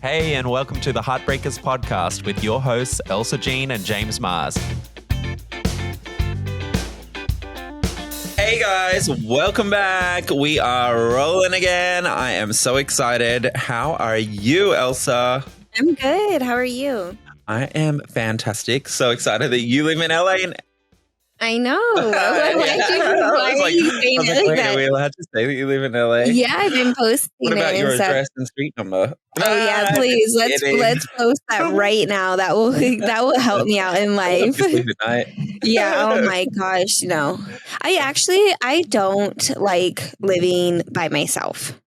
Hey, and welcome to the Heartbreakers podcast with your hosts, Elsa Jean and James Mars. Hey guys, welcome back. We are rolling again. I am so excited. How are you, Elsa? I'm good. How are you? I am fantastic. So excited that you live in LA. I know. Why are you saying it like that? Are we allowed to say that you live in LA? Yeah, I've been posting What about it your and stuff. address and street number? Oh yeah, please let's post that right now. That will help me out in life. Yeah. Oh my gosh. No, I don't like living by myself.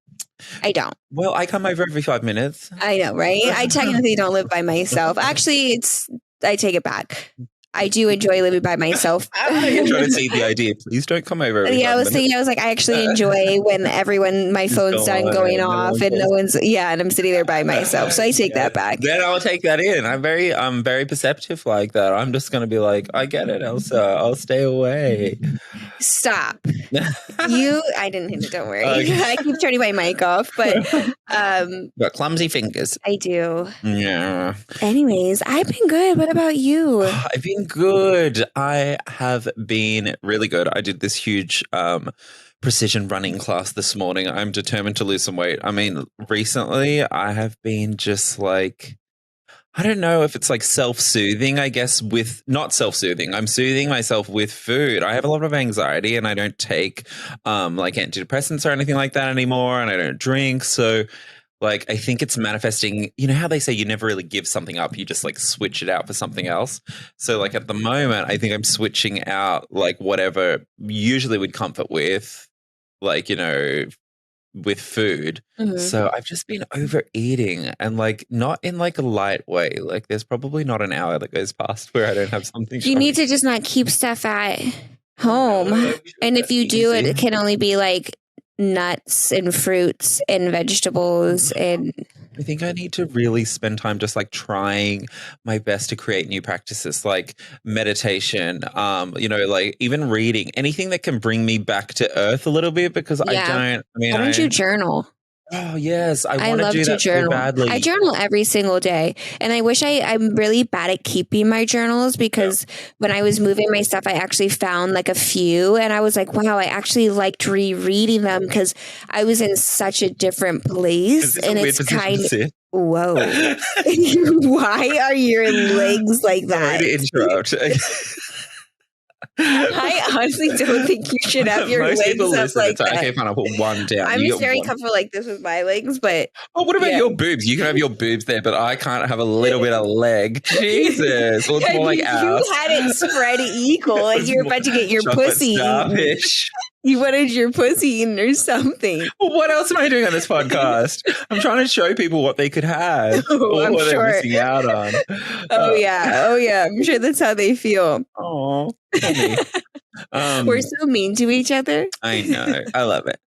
I don't. Well, I come over every 5 minutes. I know, right? I technically don't live by myself. Actually, I take it back. I do enjoy living by myself. You're trying to see the idea. Please don't come over. Yeah, I was like, I actually enjoy when my phone's done going off and no one's, and I'm sitting there by myself. So I take that back. Then I'll take that in. I'm very perceptive like that. I'm just going to be like, I get it, Elsa. I'll stay away. Stop. I didn't hit it. Don't worry. I keep turning my mic off, but got clumsy fingers. I do. Yeah. Anyways, I've been good. What about you? I've been good. I have been really good. I did this huge precision running class this morning. I'm determined to lose some weight. I mean, recently I have been just like, I don't know if it's like self-soothing, I guess, not self-soothing. I'm soothing myself with food. I have a lot of anxiety and I don't take like antidepressants or anything like that anymore, and I don't drink. So like, I think it's manifesting, you know how they say you never really give something up, you just like switch it out for something else. So like at the moment, I think I'm switching out like whatever usually would comfort with, like, you know, with food. Mm-hmm. So I've just been overeating, and like not in like a light way. Like there's probably not an hour that goes past where I don't have something. You need to just not keep stuff at home. And if you do, it can only be like nuts and fruits and vegetables. And I think I need to really spend time just like trying my best to create new practices like meditation, you know, like even reading, anything that can bring me back to earth a little bit, because why don't you journal? Oh, yes. I want to do that journal. so badly. I journal every single day. And I wish I'm really bad at keeping my journals, because when I was moving my stuff, I actually found like a few and I was like, wow, I actually liked rereading them because I was in such a different place. And it's kind of, whoa. Why are your legs like that? Sorry to interrupt. I honestly don't think you should have your legs up like that. Okay, fine, I'll put one down. I'm just very comfortable like this with my legs, but... Oh, what about your boobs? You can have your boobs there, but I can't have a little bit of leg. Jesus. Well, it's more like ass. You had it spread equal, like you were about to get your pussy eaten. You wanted your pussy eaten or something. Well, what else am I doing on this podcast? I'm trying to show people what they could have. Or what they're missing out on. Oh, yeah. I'm sure that's how they feel. Oh. We're so mean to each other. I know. I love it.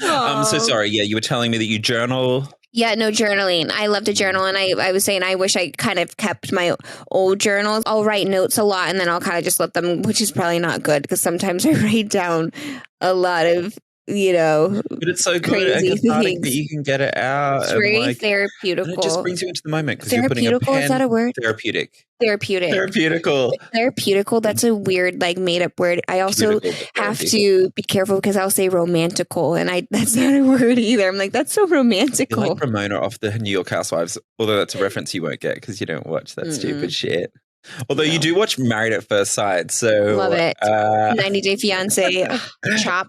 I'm so sorry. Yeah, you were telling me that you journal. Yeah, no, journaling. I love to journal. And I was saying I wish I kind of kept my old journals. I'll write notes a lot and then I'll kind of just let them, which is probably not good because sometimes I write down a lot of, you know, but it's so good and cathartic that you can get it out. It's very therapeutical. And it just brings you into the moment because you're putting a pen. Is that a word? Therapeutical. That's a weird, like, made up word. I also have to be careful because I'll say romantical, and that's not a word either. I'm like, that's so romantical. You're like Ramona off the New York Housewives, although that's a reference you won't get because you don't watch that stupid shit. Although you do watch Married at First Sight, so love it. 90 Day Fiance, Chop.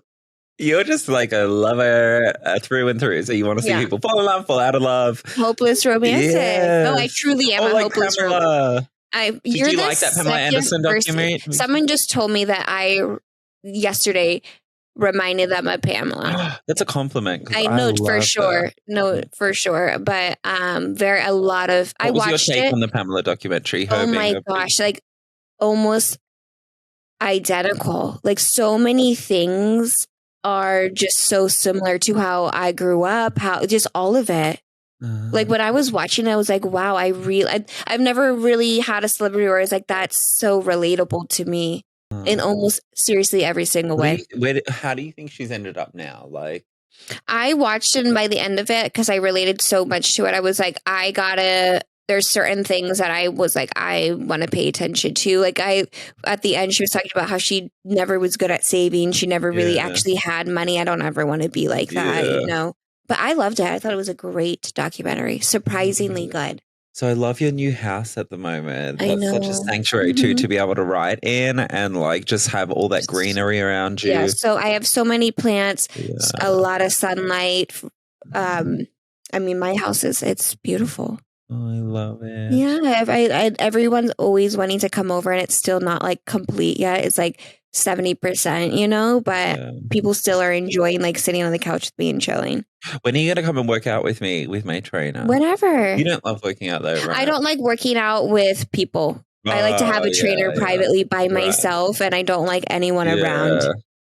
You're just like a lover through and through. So you want to see people fall in love, fall out of love. Hopeless romantic. Yes. No, I truly am a like hopeless romantic. Did you like that Pamela Anderson documentary? Someone just told me that yesterday reminded them of Pamela. That's a compliment. I know for sure. That. No, for sure. But there are a lot of. What was your take on the Pamela documentary? Oh my gosh! Like almost identical. Like so many things are just so similar to how I grew up. How just all of it. Like when I was watching, I was like, wow, I've never really had a celebrity where I was like, that's so relatable to me in almost seriously every single way. How do you think she's ended up now? Like, I watched it, and by the end of it, because I related so much to it, I was like, there's certain things that I was like, I want to pay attention to. Like at the end, she was talking about how she never was good at saving. She never really Yeah. actually had money. I don't ever want to be like that, Yeah. you know? But I loved it. I thought it was a great documentary. Surprisingly good. So I love your new house at the moment. I That's such a know. sanctuary too, to be able to write in and like just have all that greenery around you. Yeah. So I have so many plants, a lot of sunlight. I mean, my house it's beautiful. Oh, I love it. Yeah, everyone's always wanting to come over, and it's still not like complete yet. It's like 70%, you know, but people still are enjoying like sitting on the couch with me and chilling. When are you going to come and work out with me, with my trainer? Whenever. You don't love working out though, right? I don't like working out with people. I like to have a trainer privately by myself, and I don't like anyone around.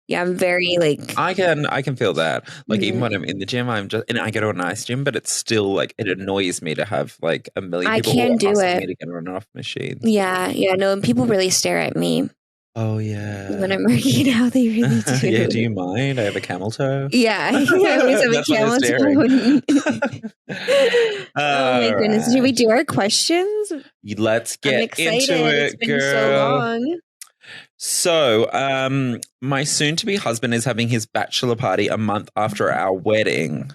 Yeah, I'm very like I can feel that. Like even when I'm in the gym, and I go to a nice gym, but it's still like it annoys me to have like a million people asking me to get on off machines. Yeah, no, and people really stare at me. Oh yeah. When I'm working out, they really do. Yeah, do you mind? I have a camel toe. Yeah, I always have a camel toe. Oh my goodness. Should we do our questions? Let's get into it, it's been girl. so long. So, my soon-to-be husband is having his bachelor party a month after our wedding.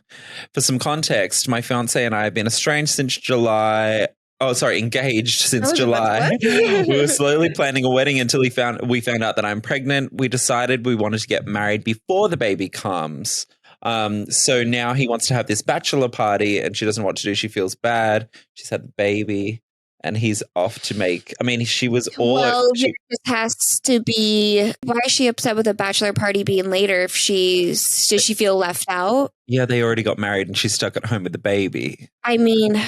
For some context, my fiance and I have been estranged since July. Oh, sorry, engaged since July. We were slowly planning a wedding until we found out that I'm pregnant. We decided we wanted to get married before the baby comes. So now he wants to have this bachelor party, and she doesn't know what to do. She feels bad. She's had the baby. And he's off to make. I mean, she was all. Well, it just has to be. Why is she upset with a bachelor party being later? Does she feel left out? Yeah, they already got married, and she's stuck at home with the baby. I mean,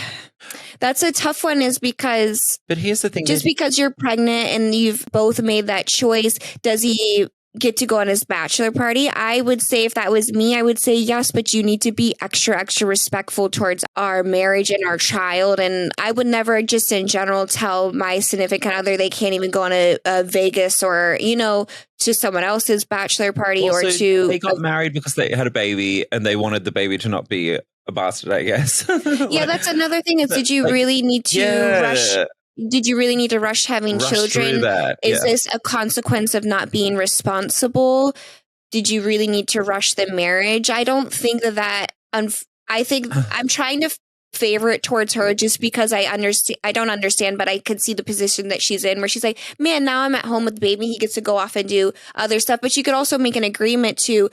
that's a tough one. Is because. But here's the thing: just because you're pregnant and you've both made that choice, does he get to go on his bachelor party? I would say if that was me, I would say yes, but you need to be extra respectful towards our marriage and our child. And I would never just in general tell my significant other they can't even go on a Vegas or, you know, to someone else's bachelor party also, or to... They got married because they had a baby and they wanted the baby to not be a bastard, I guess. Yeah, that's another thing is did you really need to rush... Did you really need to rush having children? Is this a consequence of not being responsible? Did you really need to rush the marriage? I don't think that I think I'm trying to favor it towards her just because I don't understand, but I could see the position that she's in where she's like, man, now I'm at home with the baby. He gets to go off and do other stuff. But you could also make an agreement to,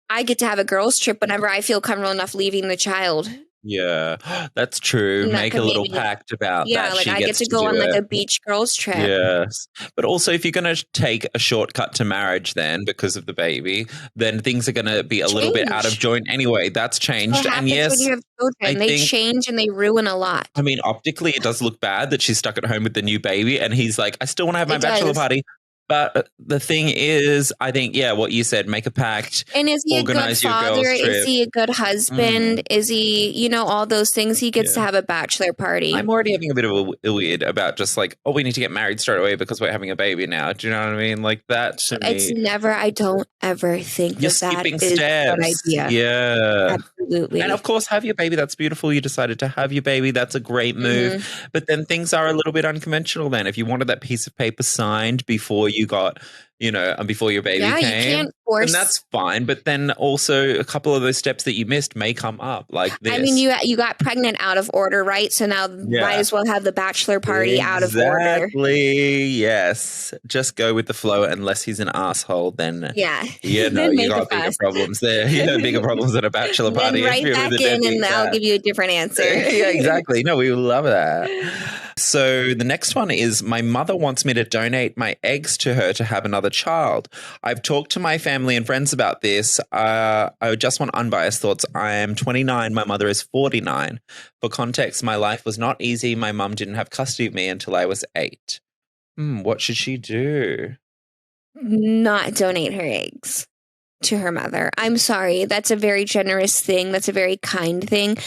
I get to have a girls' trip whenever I feel comfortable enough leaving the child. Yeah, that's true. Make a little pact about that. Yeah, like I get to go on like a beach girls trip. Yes. But also if you're going to take a shortcut to marriage then because of the baby, then things are going to be a little bit out of joint anyway. That's changed. What happens when you have children? They change and they ruin a lot. I mean, optically it does look bad that she's stuck at home with the new baby and he's like, I still want to have my bachelor party. But the thing is, I think, what you said, make a pact. And is he a good father? Is he a good husband? Is he, you know, all those things? He gets to have a bachelor party. I'm already having a bit of a weird about just like, we need to get married straight away because we're having a baby now. Do you know what I mean? Like that to me. It's never, I don't ever think you're that skipping is steps. a good idea. Yeah. Absolutely. And of course, have your baby. That's beautiful. You decided to have your baby. That's a great move. But then things are a little bit unconventional then. If you wanted that piece of paper signed before you got... you know, and before your baby came, you can't force. And that's fine. But then also a couple of those steps that you missed may come up like this. I mean, you got pregnant out of order, right? So now might as well have the bachelor party out of order. Exactly. Yes. Just go with the flow. Unless he's an asshole, then you know you got bigger problems there. You know, bigger problems than a bachelor party. Then right back in, and I'll give you a different answer. Yeah, exactly. No, we love that. So the next one is my mother wants me to donate my eggs to her to have another child. I've talked to my family and friends about this. I just want unbiased thoughts. I am 29. My mother is 49. For context, my life was not easy. My mum didn't have custody of me until I was 8. What should she do? Not donate her eggs to her mother. I'm sorry. That's a very generous thing. That's a very kind thing.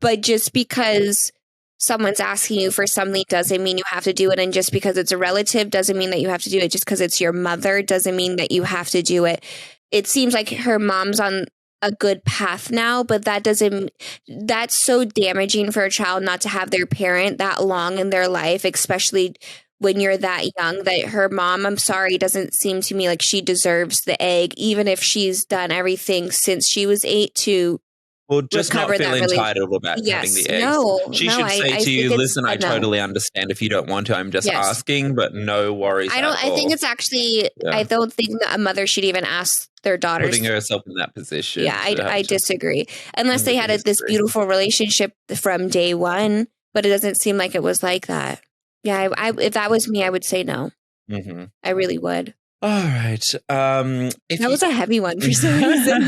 But just because someone's asking you for something doesn't mean you have to do it. And just because it's a relative doesn't mean that you have to do it. Just because it's your mother doesn't mean that you have to do it. It seems like her mom's on a good path now, but that's so damaging for a child not to have their parent that long in their life, especially when you're that young. That her mom, I'm sorry, doesn't seem to me like she deserves the egg, even if she's done everything since she was 8 to Well, just not recover feel that entitled about having Yes. the eggs. No, She no, should say I to think you, it's listen, I a no. totally understand if you don't want to. I'm just Yes. asking, but no worries at all. I think it's actually, Yeah. I don't think that a mother should even ask their daughters. Putting herself in that position. Yeah, I disagree. Unless they had this disagree. beautiful relationship from day one, but it doesn't seem like it was like that. Yeah, if that was me, I would say no. Mm-hmm. I really would. All right. That was a heavy one for some reason.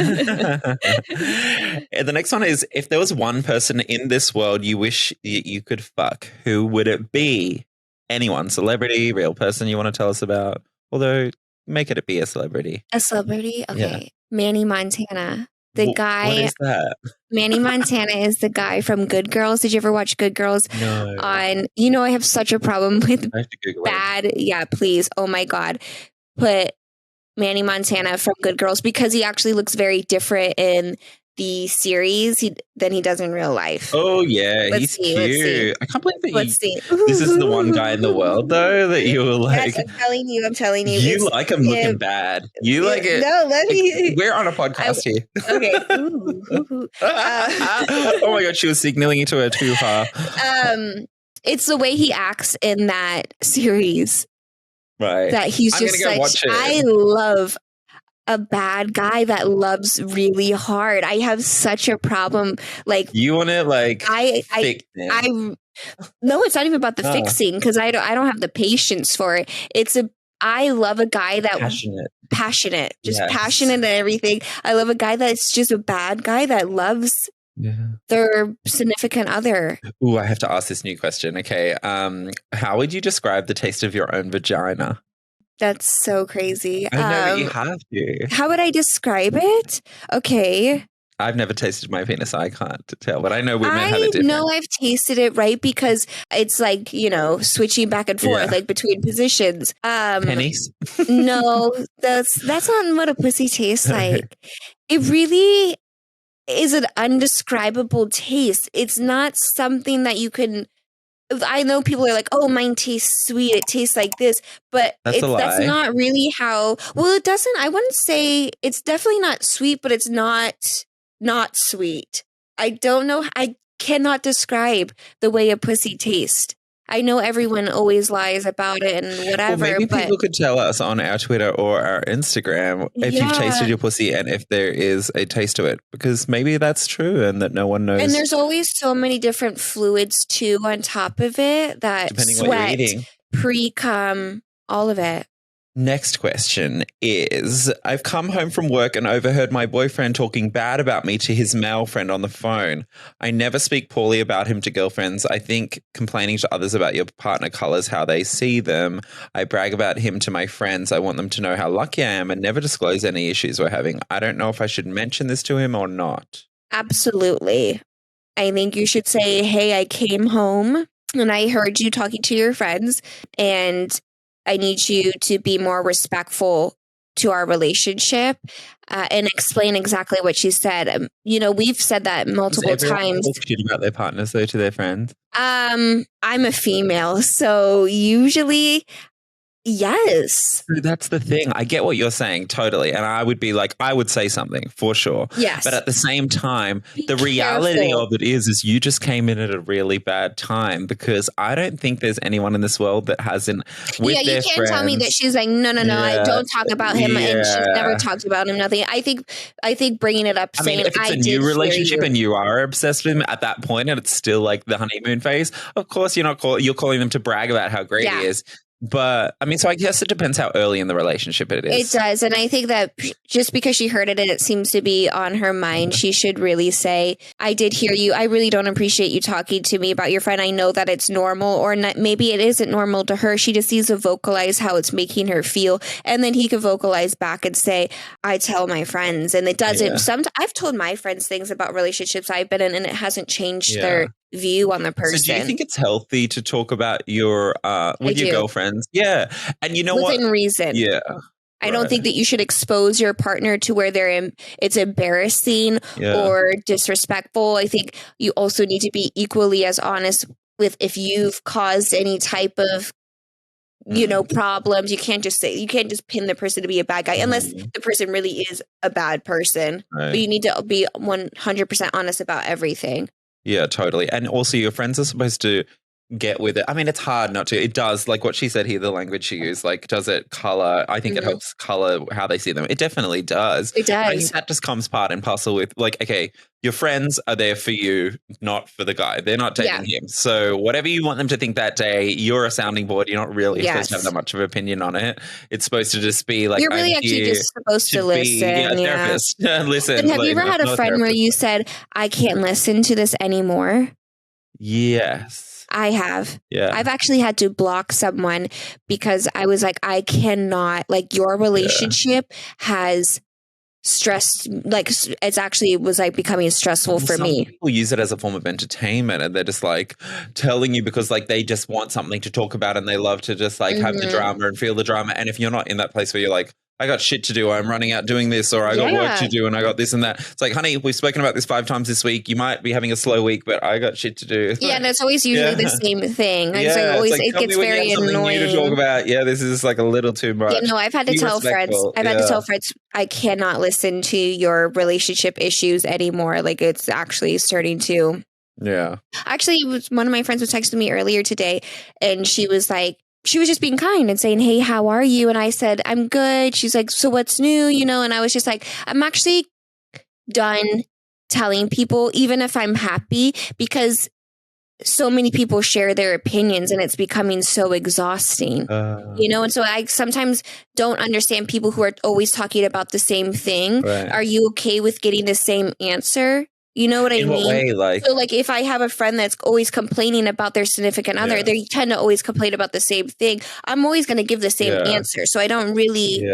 The next one is, if there was one person in this world you wish you could fuck, who would it be? Anyone, celebrity, real person you want to tell us about? Although, make it be a celebrity. A celebrity? Okay. Yeah. Manny Montana. The guy. What is that? Manny Montana is the guy from Good Girls. Did you ever watch Good Girls? No. I have such a problem with bad. Yeah, please. Oh my God. Put Manny Montana from Good Girls, because he actually looks very different in the series than he does in real life. Oh yeah, he's cute. I can't believe that this is the one guy in the world though that you were like. Yes, I'm telling you. You like him looking bad. You like it. No, let me. We're on a podcast here. Okay. Oh my God, she was signaling into her tuha. It's the way he acts in that series. Right. That he's just such. I love a bad guy that loves really hard. I have such a problem. Like, you want to no, it's not even about the fixing, because I don't have the patience for it. I love a guy that passionate, just passionate and everything. I love a guy that's just a bad guy that loves their significant other. Ooh, I have to ask this new question. Okay. How would you describe the taste of your own vagina? That's so crazy. I know you have to. How would I describe it? Okay. I've never tasted my penis, so I can't tell, but I know women have it different. I know I've tasted it, right? Because it's like, switching back and forth, like between positions. Pennies? No, that's not what a pussy tastes like. It really is an undescribable taste. It's not something that you can. I know people are like, oh, mine tastes sweet. It tastes like this. But that's not really how. Well, it doesn't. I wouldn't say it's definitely not sweet, but it's not sweet. I don't know. I cannot describe the way a pussy tastes. I know everyone always lies about it and whatever. Well, maybe people could tell us on our Twitter or our Instagram if you've tasted your pussy and if there is a taste to it, because maybe that's true and that no one knows. And there's always so many different fluids too on top of it, that depending sweat, what you're eating, pre-cum, all of it. Next question is, I've come home from work and overheard my boyfriend talking bad about me to his male friend on the phone. I never speak poorly about him to girlfriends. I think complaining to others about your partner colors how they see them. I brag about him to my friends. I want them to know how lucky I am and never disclose any issues we're having. I don't know if I should mention this to him or not. Absolutely. I think you should say, hey, I came home and I heard you talking to your friends, and I need you to be more respectful to our relationship, and explain exactly what she said. We've said that multiple times. Talk about their partners though to their friends. I'm a female, so usually, yes. That's the thing. I get what you're saying totally, and I would be like, I would say something for sure. Yes, but at the same time, the reality of it is you just came in at a really bad time, because I don't think there's anyone in this world that hasn't. With you can't tell me that she's like, no, I don't talk about him, and she's never talked about him. Nothing. I think bringing it up, saying, if it's a new relationship and you are obsessed with him at that point, and it's still like the honeymoon phase, of course you're calling them to brag about how great he is. But so I guess it depends how early in the relationship it is. It does. And I think that just because she heard it and it seems to be on her mind, she should really say, I did hear you. I really don't appreciate you talking to me about your friend. I know that it's normal, or not, maybe it isn't normal to her. She just needs to vocalize how it's making her feel. And then he could vocalize back and say, I tell my friends. And it doesn't. I've told my friends things about relationships I've been in, and it hasn't changed their view on the person. So do you think it's healthy to talk about your with your girlfriends? Yeah. And you know what? Within reason. Yeah. I don't think that you should expose your partner to where it's embarrassing or disrespectful. I think you also need to be equally as honest with if you've caused any type of problems. You can't just pin the person to be a bad guy unless the person really is a bad person. Right. But you need to be 100% honest about everything. Yeah, totally. And also your friends are supposed to get with it. I mean, it's hard not to. It does, like what she said here, the language she used, like, does it color? I think it helps color how they see them. It definitely does. It does. I think that just comes part and parcel with, like, okay, your friends are there for you, not for the guy. They're not dating him. So whatever you want them to think that day, you're a sounding board. You're not really supposed to have that much of an opinion on it. It's supposed to just be like, you're really actually just supposed to listen. A therapist. Listen. And have you ever had a friend where you said, I can't listen to this anymore? Yes. I have. Yeah. I've actually had to block someone because I was like, I cannot, like, your relationship has stressed, like, it was like becoming stressful for me. People use it as a form of entertainment and they're just like telling you because like they just want something to talk about and they love to just like have the drama and feel the drama. And if you're not in that place where you're like, I got shit to do, I'm running out doing this, or I got work to do and I got this and that. It's like, honey, we've spoken about this 5 times this week. You might be having a slow week, but I got shit to do. Yeah, and it's always usually the same thing. It gets very annoying. New to talk about. Yeah, this is like a little too much. Yeah, no, I've had to tell friends. I've had to tell friends I cannot listen to your relationship issues anymore. Like, it's actually starting to. Yeah. Actually, one of my friends was texting me earlier today, and she was like, she was just being kind and saying, hey, how are you? And I said, I'm good. She's like, so what's new? And I was just like, I'm actually done telling people, even if I'm happy, because so many people share their opinions and it's becoming so exhausting, and so I sometimes don't understand people who are always talking about the same thing. Right. Are you okay with getting the same answer? You know what I mean? What way, like? So, like, if I have a friend that's always complaining about their significant other, they tend to always complain about the same thing. I'm always going to give the same answer. So I don't really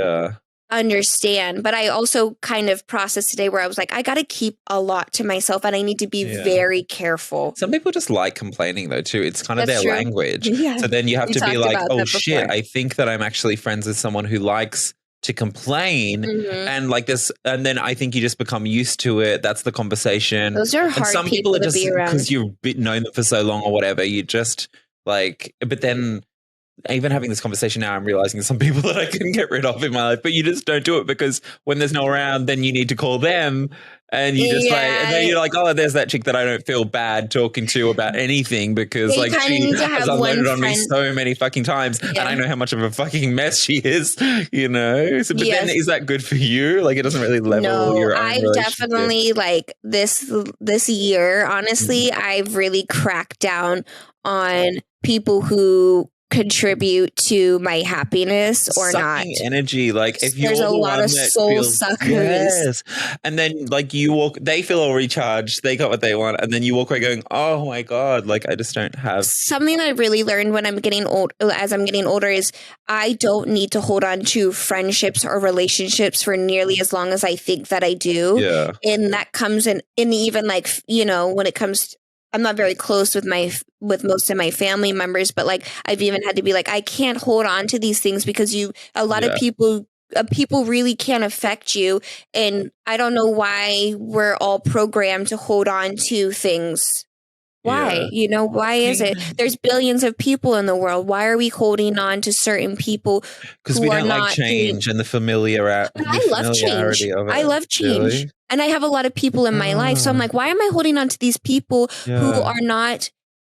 understand. But I also kind of processed today where I was like, I got to keep a lot to myself and I need to be very careful. Some people just like complaining, though, too. It's kind of their language. Yeah. So then you have to be like, oh, shit, I think that I'm actually friends with someone who likes to complain and like this, and then I think you just become used to it. That's the conversation. Those are hard. And some people are just because you've known them for so long or whatever, you just like, but then even having this conversation now, I'm realizing some people that I can get rid of in my life, but you just don't do it because when there's no around, then you need to call them and you just like, and then you're like, oh, there's that chick that I don't feel bad talking to about anything because like she has unloaded on me so many fucking times and I know how much of a fucking mess she is, So, but then is that good for you? Like it doesn't really level your own relationship. I've definitely like this year, honestly, I've really cracked down on people who contribute to my happiness or sucking not energy. Like if there's you're a lot of soul suckers, and then like you walk, they feel all recharged, they got what they want, and then you walk away going, oh my god, like I just don't have. Something I really learned when I'm getting old, as I'm getting older, is I don't need to hold on to friendships or relationships for nearly as long as I think that I do. And that comes in even like when it comes. I'm not very close with most of my family members, but like I've even had to be like, I can't hold on to these things because a lot of people really can affect you. And I don't know why we're all programmed to hold on to things. Why? Why is it? There's billions of people in the world. Why are we holding on to certain people? Because we don't like change and the familiarity. I love change. I love change. Really? And I have a lot of people in my life. So I'm like, why am I holding on to these people who are not,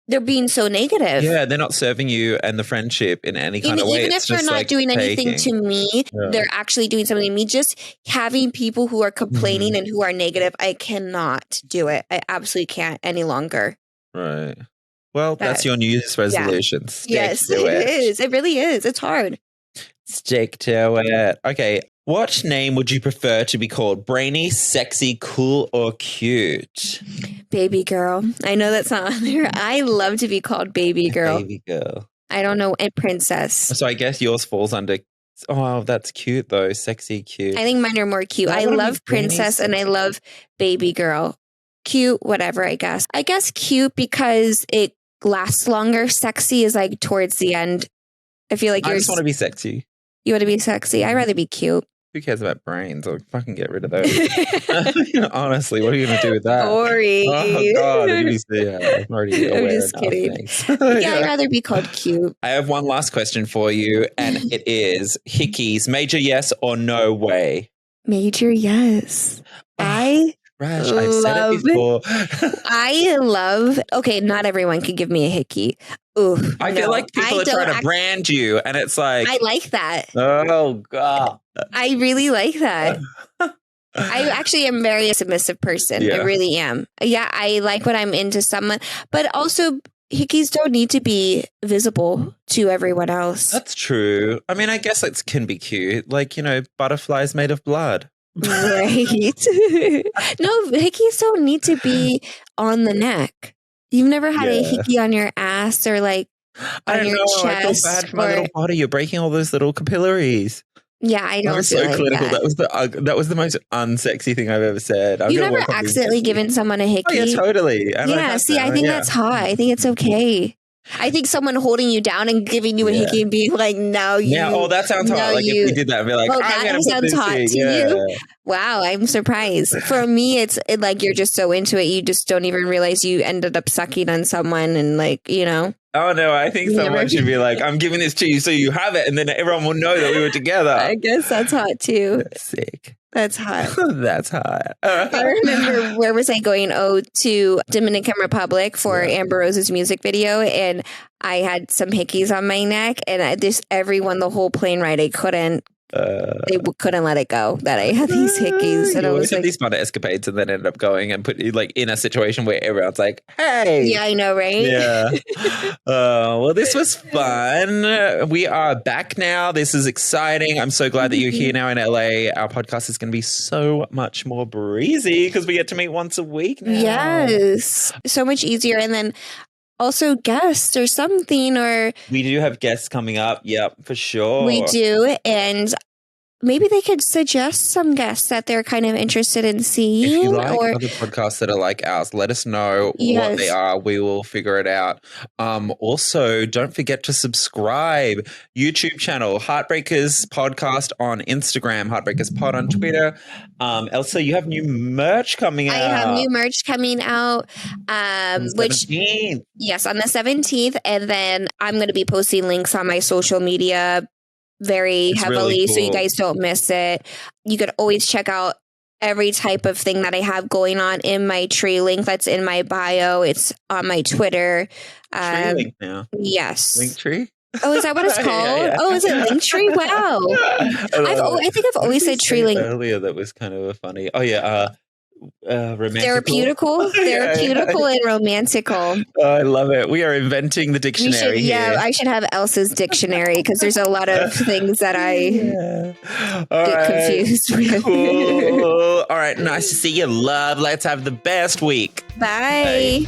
they're being so negative? Yeah, they're not serving you and the friendship in any kind of way. Even if they're not doing anything to me, they're actually doing something to me. Just having people who are complaining and who are negative, I cannot do it. I absolutely can't any longer. Right. Well, that's your New Year's resolution. Yes, it is. It really is. It's hard. Stick to it. Okay. What name would you prefer to be called? Brainy, sexy, cool, or cute? Baby girl. I know that's not on there. I love to be called baby girl. Baby girl. I don't know. And princess. So I guess yours falls under... Oh, that's cute though. Sexy, cute. I think mine are more cute. I love princess and I love baby girl. Cute, whatever, I guess. I guess cute because it lasts longer. Sexy is like towards the end. I feel like I just want to be sexy. You want to be sexy? I'd rather be cute. Who cares about brains? I'll fucking get rid of those. Honestly, what are you going to do with that? Boring. Oh, God. I'm already aware I'm just enough. kidding. Thanks. Yeah, I'd rather be called cute. I have one last question for you, and it is hickeys, major yes or no way? Major yes. I've said it before. Okay, not everyone can give me a hickey. Ooh, I feel like people are trying to brand you, and it's like... I like that. Oh, God. I really like that. I actually am a very submissive person. Yeah. I really am. Yeah, I like when I'm into someone, but also hickeys don't need to be visible to everyone else. That's true. I mean, I guess it can be cute. Like, butterflies made of blood. Right. No, hickeys don't need to be on the neck. You've never had a hickey on your ass or like on your chest. I feel bad for my little body. You're breaking all those little capillaries. Yeah, I don't. I'm so clinical. That was the most unsexy thing I've ever said. You've never accidentally given someone a hickey? Oh, yeah, totally. Yeah, I think that's hot. I think it's okay. I think someone holding you down and giving you a hickey and being like, "No, you." Yeah. Oh, that sounds hot. Like if we did that, I'd be like, that sounds hot to you. Wow, I'm surprised. For me, it's like you're just so into it, you just don't even realize you ended up sucking on someone, and like Oh no, I think someone should be like, I'm giving this to you so you have it, and then everyone will know that we were together. I guess that's hot too. That's sick. That's hot. That's hot. I remember, where was I going? Oh, to Dominican Republic for Amber Rose's music video, and I had some hickeys on my neck, and everyone the whole plane ride, they couldn't let it go that I had these hickeys, and I was like, these fun escapades, and then ended up going and put you like in a situation where everyone's like, "Hey, yeah, I know, right?" Yeah. Well, this was fun. We are back now. This is exciting. I'm so glad that you're here now in LA. Our podcast is going to be so much more breezy because we get to meet once a week now. Yes, so much easier, and then also guests or something, or we do have guests coming up. Yep, for sure. We do, and maybe they could suggest some guests that they're kind of interested in seeing. If you like other podcasts that are like ours, let us know what they are. We will figure it out. Also, don't forget to subscribe. YouTube channel, Heartbreakers Podcast on Instagram, Heartbreakers Pod on Twitter. Elsa, you have new merch coming out. I have new merch coming out. Which, yes, on the 17th. And then I'm going to be posting links on my social media very heavily, really cool. So you guys don't miss it. You could always check out every type of thing that I have going on in my tree link that's in my bio. It's on my Twitter. Tree link now. Yes. Linktree? Oh, is that what it's called? Yeah. Oh, is it Linktree? Wow. I think I've always said tree link. Earlier that was kind of funny. Oh yeah, therapeutical and romantical. Oh, I love it. We are inventing the dictionary here. I should have Elsa's dictionary because there's a lot of things that I get confused with. Cool. All right, nice to see you, love. Let's have the best week. Bye.